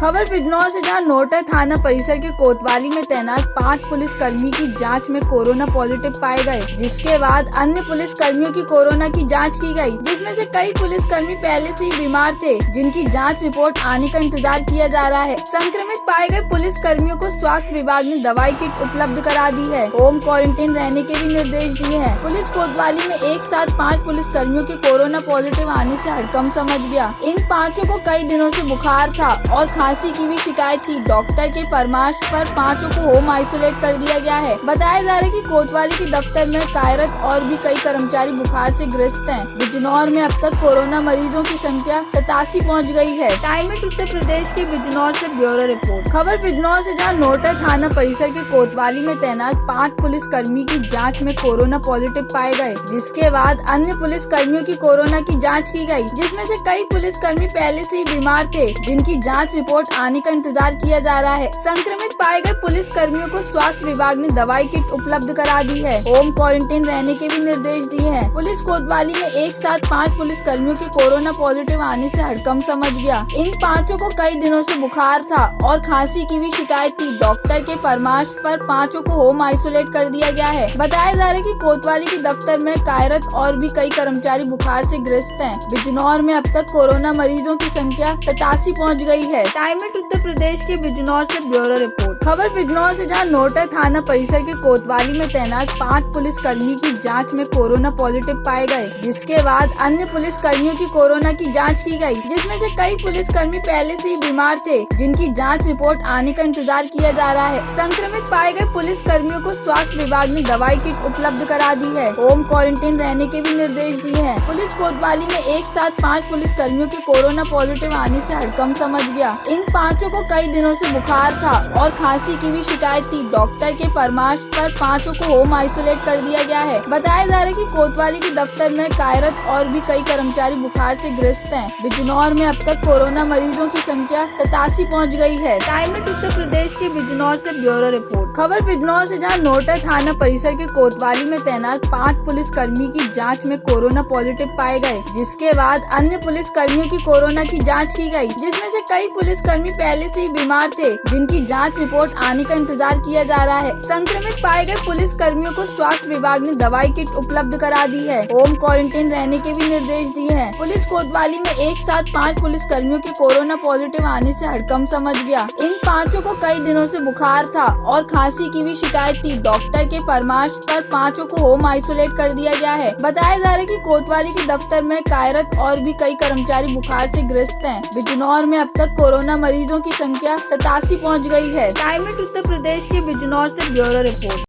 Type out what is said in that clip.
खबर बिजनौर से, जहां नोटर थाना परिसर के कोतवाली में तैनात 5 पुलिस कर्मी की जांच में कोरोना पॉजिटिव पाए गए, जिसके बाद अन्य पुलिस कर्मियों की कोरोना की जांच की गई, जिसमें से कई पुलिस कर्मी पहले से ही बीमार थे, जिनकी जांच रिपोर्ट आने का इंतजार किया जा रहा है। संक्रमित पाए गए पुलिस कर्मियों को स्वास्थ्य विभाग ने दवाई किट उपलब्ध करा दी है। होम क्वारंटाइन रहने के भी निर्देश दिए हैं। पुलिस कोतवाली में एक साथ 5 पुलिस कर्मियों के कोरोना पॉजिटिव आने से हड़कंप समझ गया। इन 5 को कई दिनों से बुखार था और खांसी की भी शिकायत थी। डॉक्टर के परामर्श पर 5 को होम आइसोलेट कर दिया गया है। बताया जा रहा है कि कोतवाली के दफ्तर में कार्यरत और भी कई कर्मचारी बुखार से ग्रस्त हैं। बिजनौर में अब तक कोरोना मरीजों की संख्या 87 पहुंच गई है। टाइम उत्तर प्रदेश के बिजनौर से ब्यूरो रिपोर्ट। खबर बिजनौर से, जहां नोटर थाना परिसर के कोतवाली में तैनात 5 पुलिस कर्मी की जांच में कोरोना पॉजिटिव पाए गए, जिसके बाद अन्य पुलिस कर्मियों की कोरोना की जांच की गई, जिसमें से कई पुलिस कर्मी पहले से ही बीमार थे, जिनकी जांच रिपोर्ट आने का इंतजार किया जा रहा है। संक्रमित पाए गए पुलिस कर्मियों को स्वास्थ्य विभाग ने दवाई किट उपलब्ध करा दी है। होम क्वारंटाइन रहने के भी निर्देश दिए हैं। पुलिस कोतवाली में एक साथ 5 पुलिस कर्मियों के कोरोना पॉजिटिव आने से हड़कंप समझ गया। इन 5 को कई दिनों से बुखार था और खांसी की भी शिकायत थी। डॉक्टर के परामर्श पर 5 को होम आइसोलेट कर दिया गया है। बताया जा रहा है कि कोतवाली के दफ्तर में कार्यरत और भी कई कर्मचारी बुखार से ग्रस्त हैं। बिजनौर में अब तक कोरोना मरीजों की संख्या 87 पहुंच गई है। टाइम उत्तर प्रदेश के बिजनौर से ब्यूरो रिपोर्ट। खबर बिजनौर से, जहां नोटर थाना परिसर के कोतवाली में तैनात 5 पुलिस कर्मी की जांच में कोरोना पॉजिटिव पाए गए, जिसके बाद अन्य पुलिस कर्मियों की कोरोना की जांच की गई, जिसमें से कई पुलिस कर्मी पहले से ही बीमार थे, जिनकी जांच रिपोर्ट आने का इंतजार किया जा रहा है। संक्रमित पाए गए पुलिस कर्मियों को स्वास्थ्य विभाग ने दवाई किट उपलब्ध करा दी है। होम क्वारंटाइन रहने के भी निर्देश दिए हैं। पुलिस कोतवाली में एक साथ 5 पुलिस कर्मियों के कोरोना पॉजिटिव आने से हड़कंप समझ गया। इन 5 को कई दिनों से बुखार था और खांसी की भी शिकायत थी। डॉक्टर के परामर्श पर 5 को होम आइसोलेट कर दिया गया है। बताया जा रहा है कि कोतवाली के दफ्तर में कार्यरत और भी कई कर्मचारी बुखार से ग्रस्त हैं। बिजनौर में अब तक कोरोना मरीजों की संख्या 87 पहुंच गई है। टाइम उत्तर प्रदेश के बिजनौर से ब्यूरो रिपोर्ट। खबर बिजनौर से, जहां नोटर थाना परिसर के कोतवाली में तैनात 5 पुलिस कर्मी की जांच में कोरोना पॉजिटिव पाए गए, जिसके बाद अन्य पुलिस कर्मियों की कोरोना की जांच की गई, जिसमें से कई पुलिस कर्मी पहले से ही बीमार थे, जिनकी जांच रिपोर्ट आने का इंतजार किया जा रहा है। संक्रमित पाए गए पुलिस कर्मियों को स्वास्थ्य विभाग ने दवाई किट उपलब्ध करा दी है। होम क्वारंटाइन रहने के भी निर्देश दिए हैं। पुलिस कोतवाली में एक साथ 5 पुलिस कर्मियों के कोरोना पॉजिटिव आने से हड़कंप समझ गया। इन 5 को कई दिनों से बुखार था और खांसी की भी शिकायत थी। डॉक्टर के परामर्श पर 5 को होम आइसोलेट कर दिया गया है। बताया जा रहा है कि कोतवाली के दफ्तर में कार्यरत और भी कई कर्मचारी बुखार से ग्रस्त हैं। बिजनौर में अब तक कोरोना मरीजों की संख्या 87 पहुंच गई है। टाइम उत्तर प्रदेश के बिजनौर से ब्यूरो रिपोर्ट।